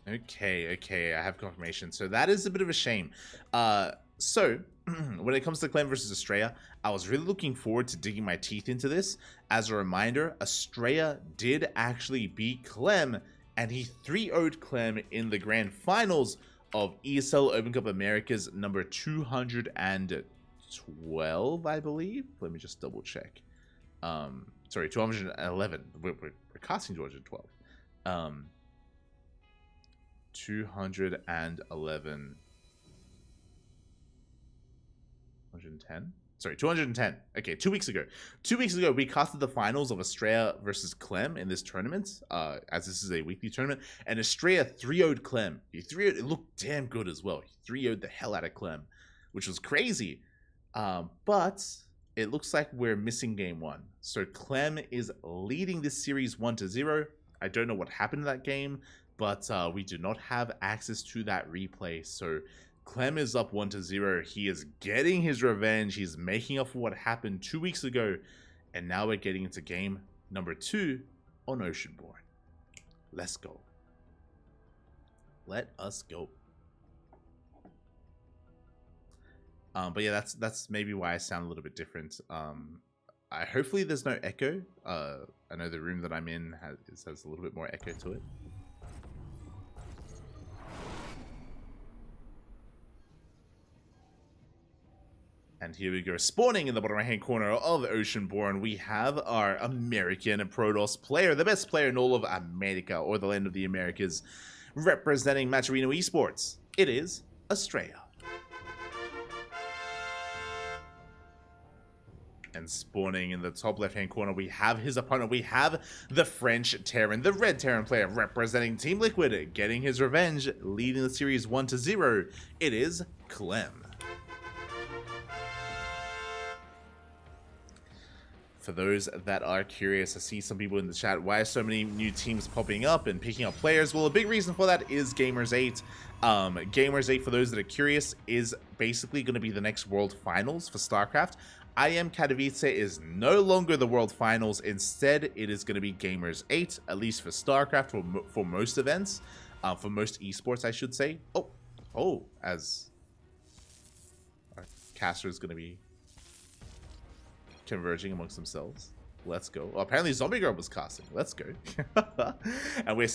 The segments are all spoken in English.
Okay, I have confirmation. So that is a bit of a shame. So when it comes to Clem versus Astrea, I was really looking forward to digging my teeth into this. As a reminder, Astrea did actually beat Clem, and he 3-0'd Clem in the grand finals of ESL Open Cup Americas number 212, I believe. Let me just double check. Sorry, 211. We're casting 212. 211. 110. Sorry, 210. Okay, 2 weeks ago. 2 weeks ago, we casted the finals of Astrea versus Clem in this tournament, as this is a weekly tournament, and Astrea 3-0'd Clem. He 3-0'd, it looked damn good as well. He 3-0'd the hell out of Clem, which was crazy. But it looks like we're missing game one. So Clem is leading this series 1-0. I don't know what happened in that game, but we do not have access to that replay. So Clem is up 1-0. He is getting his revenge. He's making up for what happened 2 weeks ago. And now we're getting into game number 2 on Oceanborn. Let's go. Let us go. But yeah, that's maybe why I sound a little bit different. Hopefully there's no echo. I know the room that I'm in has a little bit more echo to it. And here we go, spawning in the bottom right-hand corner of Oceanborn, we have our American Protoss player, the best player in all of America, or the land of the Americas, representing Match Arena Esports. It is Astrea. And spawning in the top left-hand corner, we have his opponent. We have the French Terran, the red Terran player, representing Team Liquid, getting his revenge, leading the series 1-0. It is Clem. For those that are curious, I see some people in the chat, why are so many new teams popping up and picking up players? Well, a big reason for that is Gamers 8. Gamers 8, for those that are curious, is basically going to be the next World Finals for StarCraft. IM Katowice is no longer the World Finals. Instead, it is going to be Gamers 8, at least for StarCraft, for most events. For most esports, I should say. Oh, as our caster is going to be converging amongst themselves. Let's go. Well, apparently Zombie Girl was casting. Let's go. And we're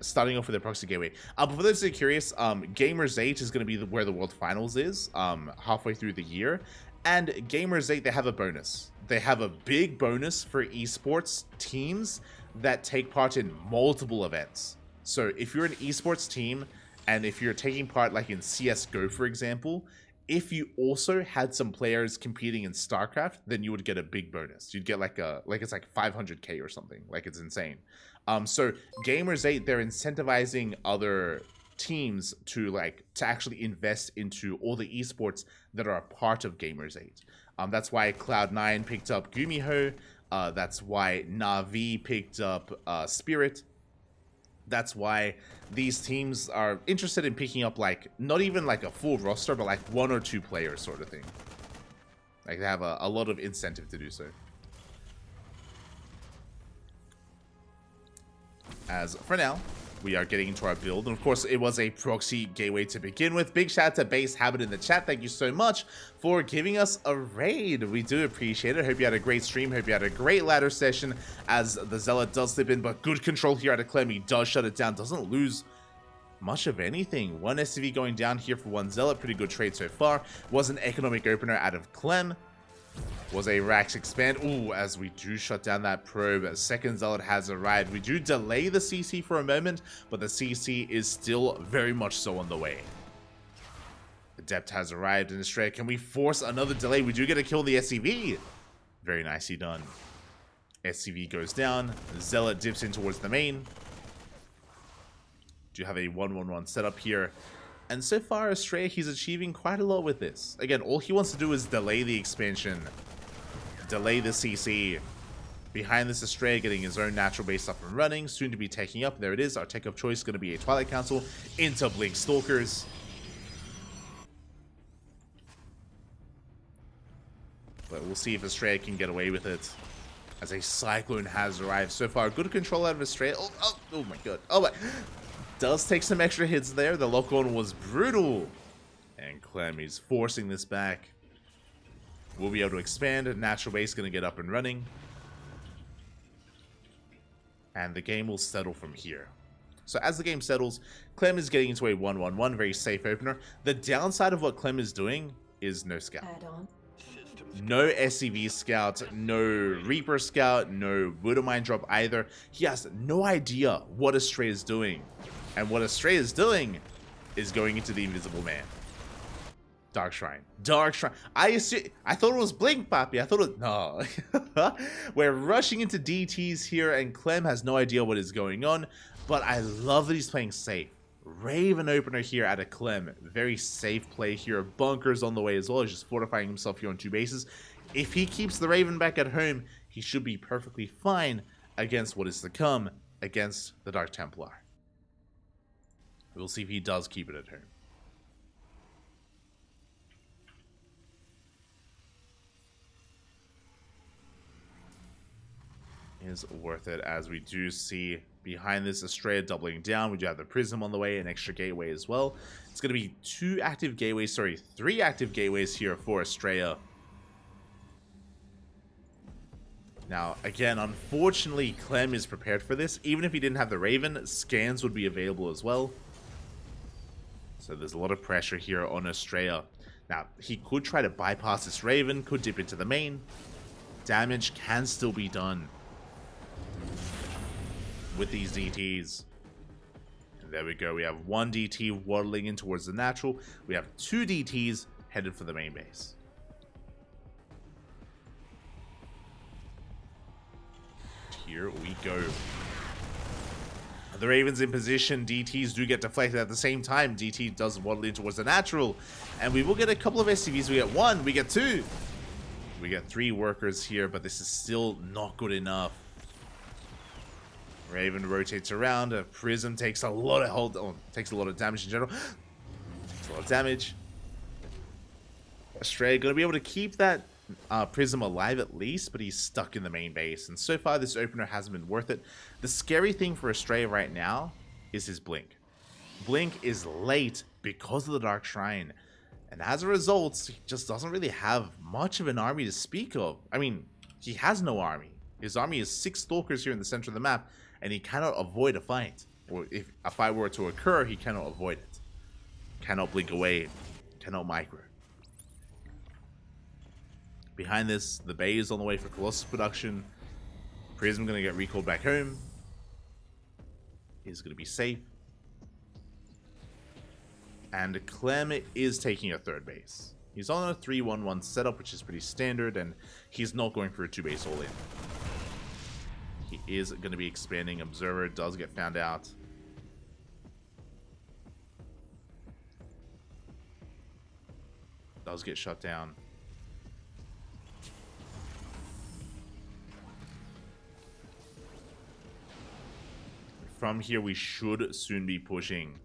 starting off with a proxy gateway. But for those that are curious, Gamers 8 is going to be where the World Finals is, halfway through the year. And Gamers 8, they have a bonus. They have a big bonus for esports teams that take part in multiple events. So if you're an esports team, and if you're taking part like in CSGO, for example, if you also had some players competing in StarCraft, then you would get a big bonus. You'd get it's like 500k or something. Like, it's insane. So Gamers 8, they're incentivizing other teams to actually invest into all the esports that are a part of Gamers 8. That's why Cloud9 picked up Gumiho. That's why Na'Vi picked up Spirit. That's why these teams are interested in picking up, not even a full roster, but 1 or 2 players sort of thing. They have a lot of incentive to do so. As for now, we are getting into our build, and of course it was a proxy gateway to begin with. Big shout out to Base Habit in the chat. Thank you so much for giving us a raid. We do appreciate it. Hope you had a great stream. Hope you had a great ladder session, as the Zealot does slip in, but good control here out of Clem. He does shut it down. Doesn't lose much of anything. 1 SCV going down here for 1 Zealot. Pretty good trade so far. Was an economic opener out of Clem. Was a Rax expand. Ooh, as we do shut down that probe. Second Zealot has arrived. We do delay the CC for a moment, but the CC is still very much so on the way. Adept has arrived in Astrea. Can we force another delay? We do get to kill the SCV. Very nicely done. SCV goes down. Zealot dips in towards the main. Do have a 1-1-1 setup here. And so far, Astrea, he's achieving quite a lot with this. Again, all he wants to do is delay the expansion. Delay the CC. Behind this, Astrea getting his own natural base up and running. Soon to be taking up. There it is. Our tech of choice is going to be a Twilight Council into Blink Stalkers. But we'll see if Astrea can get away with it, as a Cyclone has arrived. So far, good control out of Astrea. Oh my god. Oh my. Does take some extra hits there. The lock-on was brutal. And Clem is forcing this back. We'll be able to expand. Natural base going to get up and running. And the game will settle from here. So as the game settles, Clem is getting into a 1-1-1, very safe opener. The downside of what Clem is doing is no scout. No SCV scout, no Reaper scout, no Widowmine drop either. He has no idea what Astrea is doing. And what Astrea is doing is going into the Invisible Man. Dark Shrine. Dark Shrine. I thought it was Blink, Papi. I thought it... No. We're rushing into DTs here, and Clem has no idea what is going on. But I love that he's playing safe. Raven opener here out of Clem. Very safe play here. Bunkers on the way as well. He's just fortifying himself here on 2 bases. If he keeps the Raven back at home, he should be perfectly fine against what is to come against the Dark Templar. We'll see if he does keep it at home. Is worth it, as we do see behind this Astrea doubling down. We do have the Prism on the way, an extra gateway as well. It's going to be 3 active gateways here for Astrea. Now, again, unfortunately, Clem is prepared for this. Even if he didn't have the Raven, scans would be available as well. So there's a lot of pressure here on Astrea. Now, he could try to bypass this Raven, could dip into the main. Damage can still be done with these DTs. And there we go. We have 1 DT waddling in towards the natural. We have 2 DTs headed for the main base. Here we go. The Raven's in position. DTs do get deflected at the same time. DT does waddle in towards the natural. And we will get a couple of SCVs. We get 1, we get 2. We get 3 workers here, but this is still not good enough. Raven rotates around. A Prism takes a lot of takes a lot of damage in general. Takes a lot of damage. Astrea going to be able to keep that Prism alive at least, but he's stuck in the main base. And so far, this opener hasn't been worth it. The scary thing for Astrea right now is his Blink. Blink is late because of the Dark Shrine. And as a result, he just doesn't really have much of an army to speak of. I mean, he has no army. His army is 6 Stalkers here in the center of the map, and he cannot avoid a fight. Or if a fight were to occur, he cannot avoid it. Cannot blink away. Cannot micro. Behind this, the Bay is on the way for Colossus production. Prism going to get recalled back home. Is going to be safe. And Clem is taking a 3rd base. He's on a 3-1-1 setup, which is pretty standard, and he's not going for a 2-base all-in. He is going to be expanding. Observer does get found out. Does get shut down. From here, we should soon be pushing.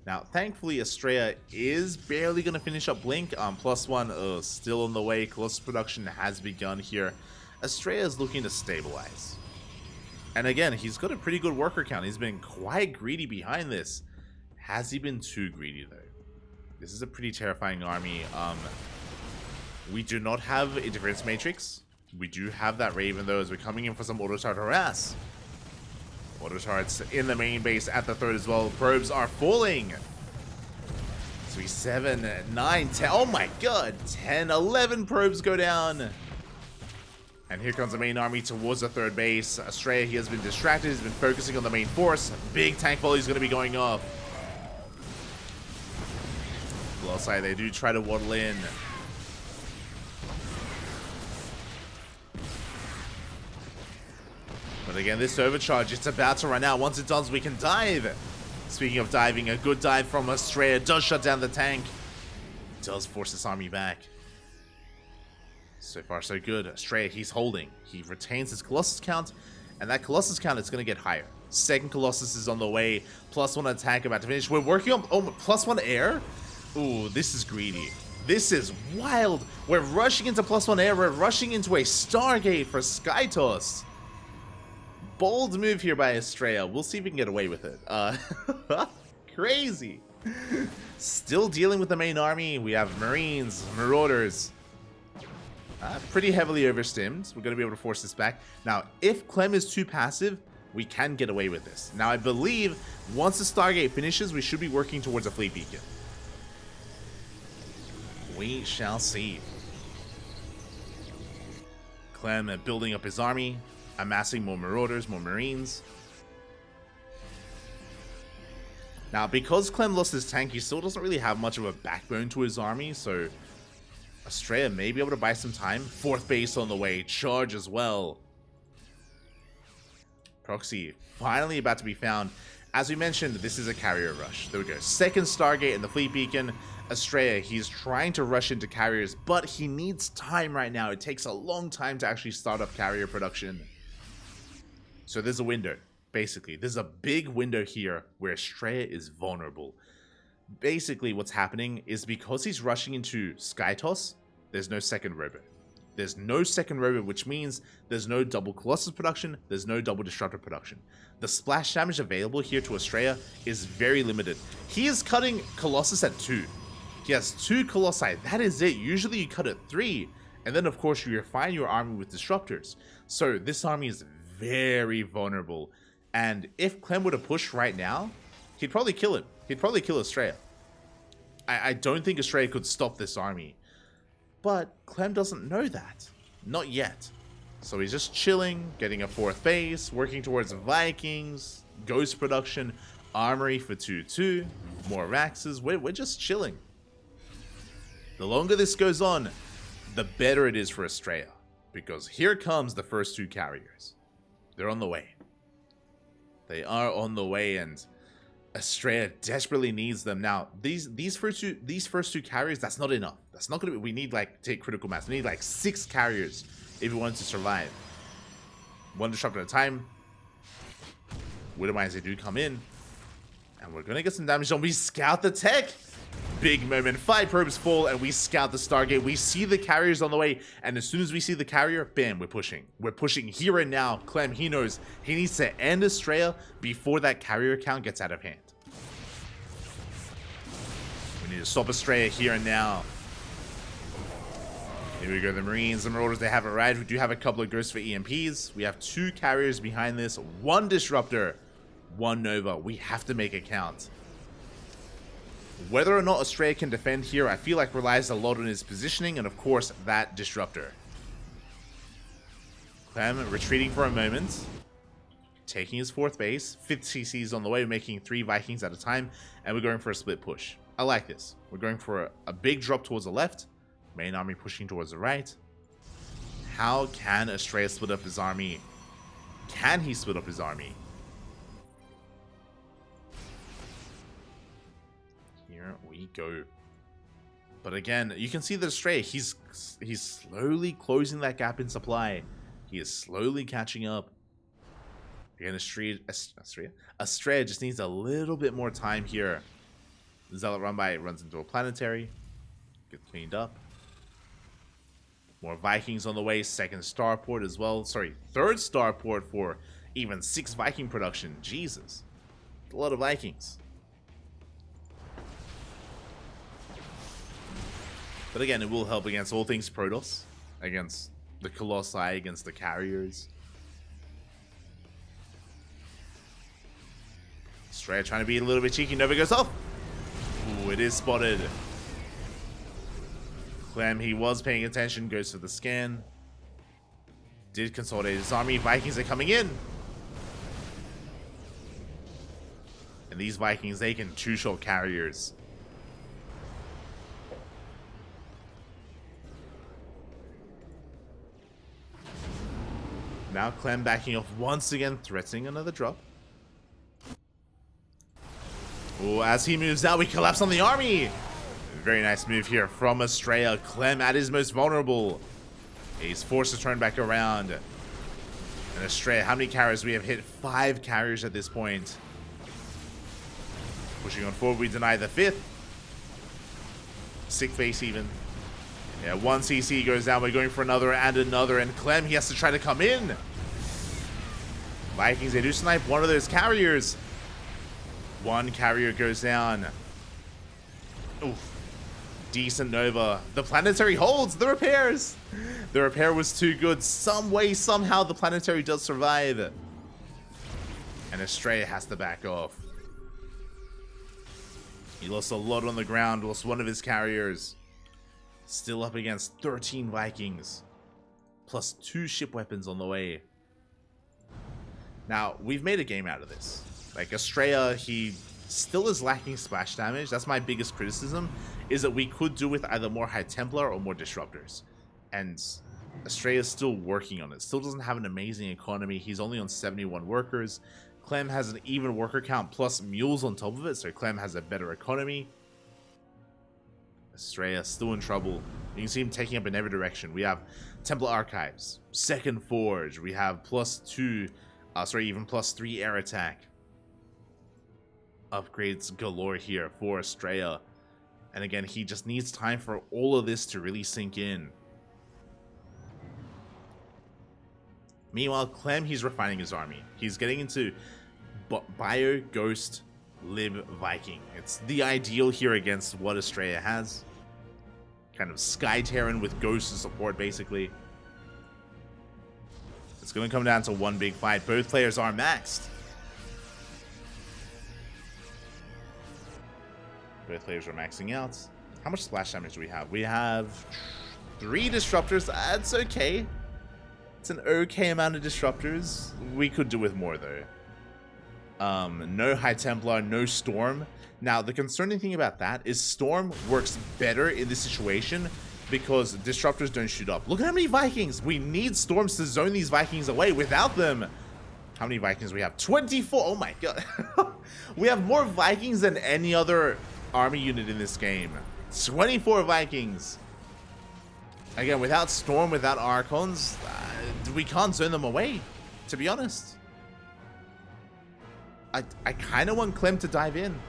Now, thankfully, Astrea is barely going to finish up Blink. +1 still on the way. Colossus production has begun here. Astrea is looking to stabilize. And again, he's got a pretty good worker count. He's been quite greedy behind this. Has he been too greedy, though? This is a pretty terrifying army. We do not have Interference Matrix. We do have that Raven, though, as we're coming in for some auto-tard harass. Auto-tards in the main base at the 3rd as well. Probes are falling. 3, 7, 9, 10. Oh my god. 10, 11 probes go down. And here comes the main army towards the 3rd base. Astrea, he has been distracted. He's been focusing on the main force. Big tank volley is going to be going off. Colossi, they do try to waddle in. But again, this overcharge, it's about to run out. Once it does, we can dive. Speaking of diving, a good dive from Astrea does shut down the tank. Does force this army back. So far, so good. Astrea, he's holding. He retains his Colossus count, and that Colossus count is going to get higher. 2nd Colossus is on the way. +1 attack about to finish. We're working on +1 air. Ooh, this is greedy. This is wild. We're rushing into +1 air. We're rushing into a Stargate for Skytoss. Bold move here by Astrea. We'll see if we can get away with it. Crazy. Still dealing with the main army. We have Marines, Marauders. Pretty heavily overstimmed. We're going to be able to force this back. Now, if Clem is too passive, we can get away with this. Now, I believe once the Stargate finishes, we should be working towards a fleet beacon. We shall see. Clem building up his army, amassing more Marauders, more Marines. Now, because Clem lost his tank, he still doesn't really have much of a backbone to his army, so Astrea may be able to buy some time. 4th base on the way, charge as well. Proxy finally about to be found. As we mentioned, this is a carrier rush. There we go. 2nd Stargate and the fleet beacon. Astrea, he's trying to rush into carriers, but he needs time right now. It takes a long time to actually start up carrier production. So there's a window. Basically, there's a big window here where Astrea is vulnerable. Basically, what's happening is because he's rushing into Skytoss, there's no second robo. There's no second robo, which means there's no double Colossus production, there's no double Disruptor production. The splash damage available here to Astrea is very limited. He is cutting Colossus at 2. He has 2 Colossi, that is it. Usually you cut at 3, and then of course you refine your army with Disruptors. So this army is very vulnerable. And if Clem were to push right now, he'd probably kill him. He'd probably kill Astrea. I don't think Astrea could stop this army. But Clem doesn't know that. Not yet. So he's just chilling, getting a 4th base, working towards Vikings, Ghost production, Armory for 2-2, more Raxes. We're just chilling. The longer this goes on, the better it is for Astrea. Because here comes the first 2 carriers. They're on the way. They are on the way, and Astrea desperately needs them. Now, these first two carriers, that's not enough. That's not gonna be. We need like take critical mass. We need like 6 carriers if we want to survive. 1 Disruptor at a time. Widowmines, they do come in, and we're gonna get some damage done. We scout the tech. Big moment. 5 probes fall, and we scout the Stargate. We see the carriers on the way, and as soon as we see the carrier, bam, we're pushing. We're pushing here and now. Clem, he knows he needs to end Astrea before that carrier count gets out of hand. We need to stop Astrea here and now. Here we go, the Marines, the Marauders, they have it right. We do have a couple of Ghosts for EMPs. We have 2 carriers behind this, 1 Disruptor, 1 Nova. We have to make it count. Whether or not Astrea can defend here, I feel like relies a lot on his positioning and, of course, that Disruptor. Clem retreating for a moment, taking his 4th base. 5th CC is on the way, making 3 Vikings at a time, and we're going for a split push. I like this. We're going for a big drop towards the left, main army pushing towards the right. How can Astrea split up his army? Can he split up his army? Here we go. But again, you can see that Astrea, he's slowly closing that gap in supply. He is slowly catching up. Again, Astrea just needs a little bit more time here. Zealot run by runs into a planetary. Gets cleaned up. More Vikings on the way. 2nd starport as well. Sorry, 3rd starport for even 6 Viking production. Jesus. A lot of Vikings. But again, it will help against all things Protoss. Against the Colossi, against the carriers. Astrea trying to be a little bit cheeky. Nova goes off. Ooh, it is spotted. Clem, he was paying attention, goes for the scan. Did consolidate his army. Vikings are coming in. And these Vikings, they can 2-shot carriers. Now Clem backing off once again, threatening another drop. Oh, as he moves out, we collapse on the army. Very nice move here from Astrea. Clem at his most vulnerable. He's forced to turn back around. And Astrea, how many carriers? We have hit 5 carriers at this point. Pushing on forward, we deny the 5th. 6th base even. Yeah, 1 CC goes down. We're going for another and another. And Clem, he has to try to come in. Vikings, they do snipe one of those carriers. One carrier goes down. Oof. Decent Nova. The planetary holds the repairs. The repair was too good. Some way, somehow, the planetary does survive. And Astrea has to back off. He lost a lot on the ground, lost one of his carriers. Still up against 13 Vikings. Plus 2 ship weapons on the way. Now, we've made a game out of this. Like, Astrea, he still is lacking splash damage. That's my biggest criticism, is that we could do with either more High Templar or more Disruptors. And Astrea is still working on it. Still doesn't have an amazing economy. He's only on 71 workers. Clem has an even worker count plus mules on top of it, so Clem has a better economy. Astrea still in trouble. You can see him taking up in every direction. We have Templar Archives, Second Forge. We have even plus 3 air attack. Upgrades galore here for Astrea. And again, he just needs time for all of this to really sink in. Meanwhile, Clem, he's refining his army. He's getting into Bio, Ghost, Lib, Viking. It's the ideal here against what Astrea has. Kind of Sky Terran with Ghost to support, basically. It's going to come down to one big fight. Both players are maxed. Both players are maxing out. How much splash damage do we have? We have 3 disruptors. That's okay. It's an okay amount of disruptors. We could do with more, though. No High Templar, no Storm. Now, the concerning thing about that is Storm works better in this situation because disruptors don't shoot up. Look at how many Vikings. We need Storms to zone these Vikings away. Without them, how many Vikings we have? 24. Oh my god. We have more Vikings than any other army unit in this game. 24 Vikings. Again, without Storm, without Archons, we can't zone them away, to be honest. I kind of want Clem to dive in.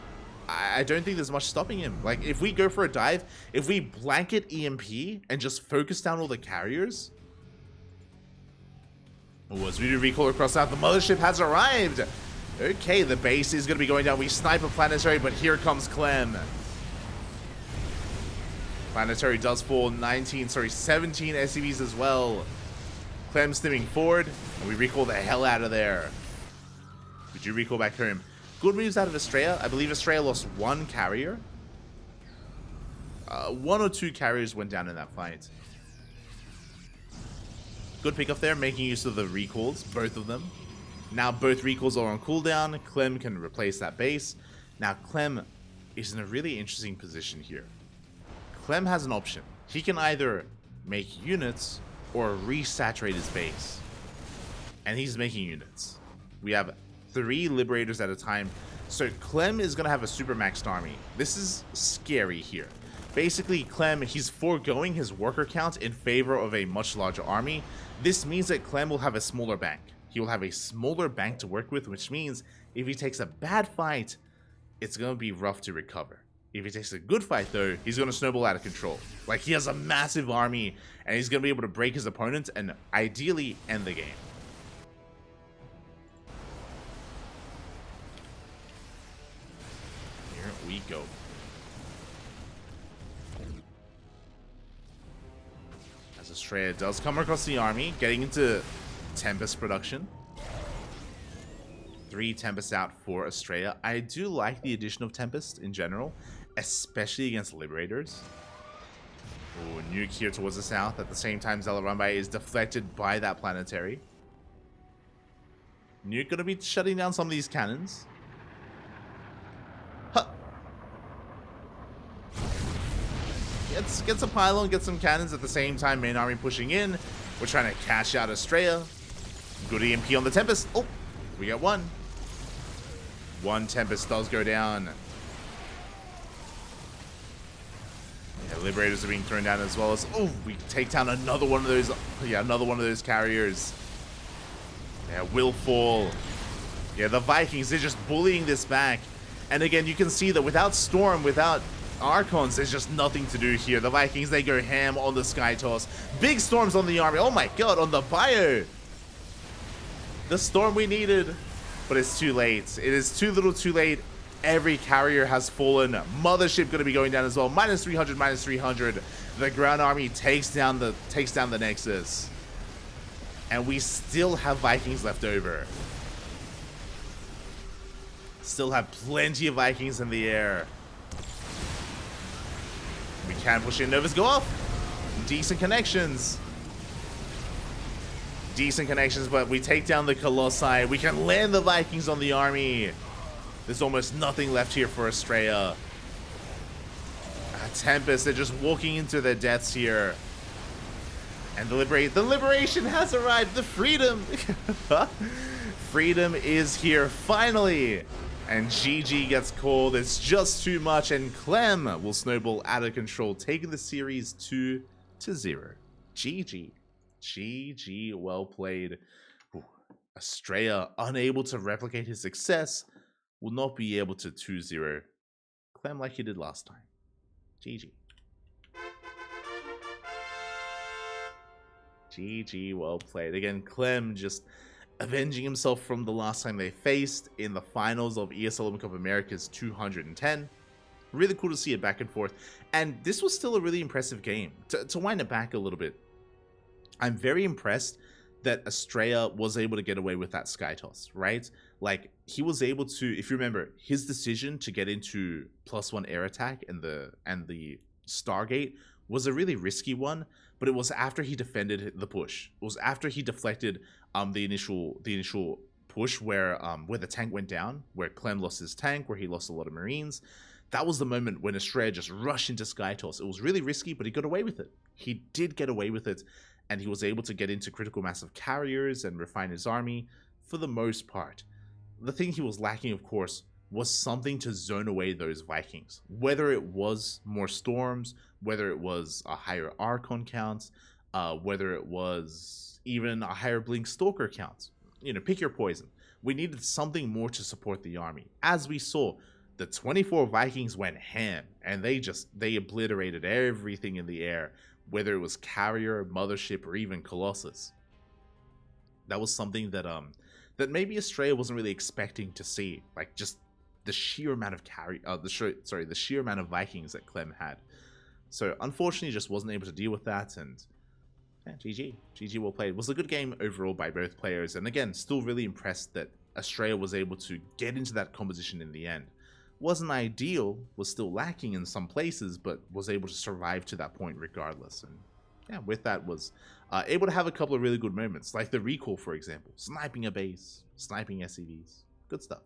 I don't think there's much stopping him. Like, if we go for a dive, if we blanket EMP and just focus down all the carriers. Oh, as we do recall across south, the mothership has arrived. Okay, the base is going to be going down. We snipe a planetary, but here comes Clem. Planetary does fall 17 SCVs as well. Clem stimming forward, and we recall the hell out of there. We do recall back home. Good moves out of Astrea. I believe Astrea lost 1 carrier. 1 or 2 carriers went down in that fight. Good pickup there, making use of the recalls, both of them. Now both recalls are on cooldown. Clem can replace that base. Now Clem is in a really interesting position here. Clem has an option. He can either make units or resaturate his base. And he's making units. We have 3 Liberators at a time. So Clem is going to have a super maxed army. This is scary here. Basically, Clem, he's foregoing his worker count in favor of a much larger army. This means that Clem will have a smaller bank. He will have a smaller bank to work with, which means if he takes a bad fight, it's going to be rough to recover. If he takes a good fight, though, he's going to snowball out of control. Like, he has a massive army, and he's going to be able to break his opponent and ideally end the game. Here we go. As Astrea does come across the army, getting into Tempest production. 3 Tempest out for Astrea. I do like the addition of Tempest in general, especially against Liberators. Ooh, nuke here towards the south. At the same time, Zalarambai is deflected by that planetary. Nuke gonna be shutting down some of these cannons. Huh. Gets a pylon, gets some cannons at the same time. Main army pushing in. We're trying to cash out Astrea. Good EMP on the Tempest. Oh, we got 1. 1 Tempest does go down. Yeah, Liberators are being thrown down as well as, oh, we take down another one of those. Yeah, another one of those carriers. Yeah, will fall. Yeah, the Vikings, they're just bullying this back. And again, you can see that without Storm, without Archons, there's just nothing to do here. The Vikings, they go ham on the Sky Toss. Big Storms on the army. Oh my god, on the Bio. The storm we needed, but it's too late. It is too little too late. Every carrier has fallen. Mothership going to be going down as well. Minus 300, minus 300. The ground army takes down the Nexus. And we still have Vikings left over. Still have plenty of Vikings in the air. We can push in. Novas go off. Decent connections. Decent connections, but we take down the Colossi. We can land the Vikings on the army. There's almost nothing left here for Astrea. Tempest, they're just walking into their deaths here. And the liberation has arrived. The freedom. Freedom is here finally. And GG gets called. It's just too much. And Clem will snowball out of control, taking the series 2-0. GG. GG, well played. Ooh, Astrea, unable to replicate his success, will not be able to 2-0 Clem like he did last time. GG. GG, well played. Again, Clem just avenging himself from the last time they faced in the finals of ESL Open Cup Americas 210. Really cool to see it back and forth. And this was still a really impressive game. To wind it back a little bit, I'm very impressed that Astrea was able to get away with that sky toss, right? Like, he was able to, if you remember, his decision to get into +1 air attack and the Stargate was a really risky one, but it was after he defended the push. It was after he deflected the initial push where the tank went down, where Clem lost his tank, where he lost a lot of Marines. That was the moment when Astrea just rushed into sky toss. It was really risky, but he got away with it. He did get away with it. And he was able to get into critical mass of carriers and refine his army for the most part. The thing he was lacking, of course, was something to zone away those Vikings. Whether it was more storms, whether it was a higher Archon count, whether it was even a higher Blink Stalker count. You know, pick your poison. We needed something more to support the army. As we saw, the 24 Vikings went ham, and they obliterated everything in the air. Whether it was carrier, mothership, or even Colossus. That was something that that maybe Astrea wasn't really expecting to see. Like, just the sheer amount of the sheer amount of Vikings that Clem had. So unfortunately, just wasn't able to deal with that. And yeah, GG, well played. It was a good game overall by both players. And again, still really impressed that Astrea was able to get into that composition in the end. Wasn't ideal, was still lacking in some places, but was able to survive to that point regardless. And yeah, with that was able to have a couple of really good moments, like the recall, for example, sniping a base, sniping SCVs, good stuff.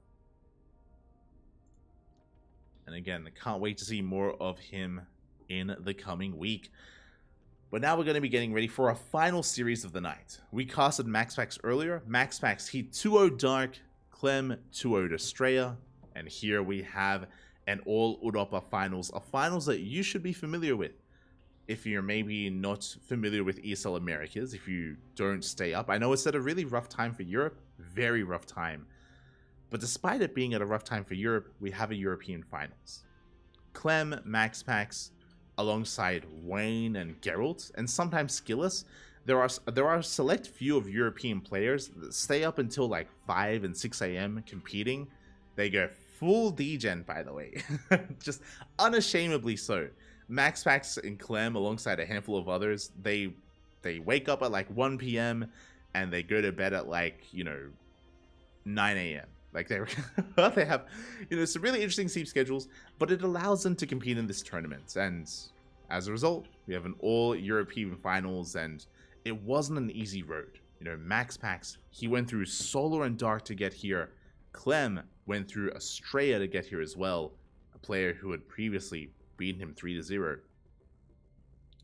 And again, I can't wait to see more of him in the coming week. But now we're going to be getting ready for our final series of the night. We casted MaxPax earlier. MaxPax, he 2-0'd Dark, Clem 2-0'd Astrea. And here we have an all Europa finals, a finals that you should be familiar with. If you're maybe not familiar with ESL Americas, if you don't stay up. I know it's at a really rough time for Europe, very rough time. But despite it being at a rough time for Europe, we have a European finals. Clem, MaxPax, alongside Wayne and Geralt, and sometimes Skillus. There are a select few of European players that stay up until like 5 and 6 a.m. competing. They go full degen, by the way. Just unashamedly so. MaxPax and Clem, alongside a handful of others, they wake up at like 1 p.m. and they go to bed at like, 9 a.m. Like they have, some really interesting sleep schedules, but it allows them to compete in this tournament. And as a result, we have an all European finals, and it wasn't an easy road. MaxPax, he went through Solar and Dark to get here. Clem went through Astrea to get here as well, a player who had previously beaten him 3-0.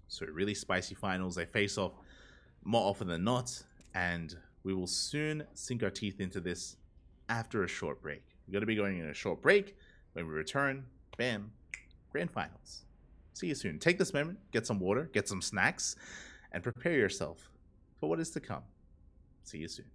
So really spicy finals. They face off more often than not, and we will soon sink our teeth into this after a short break. We're going to be going in a short break. When we return, bam, grand finals. See you soon. Take this moment, get some water, get some snacks, and prepare yourself for what is to come. See you soon.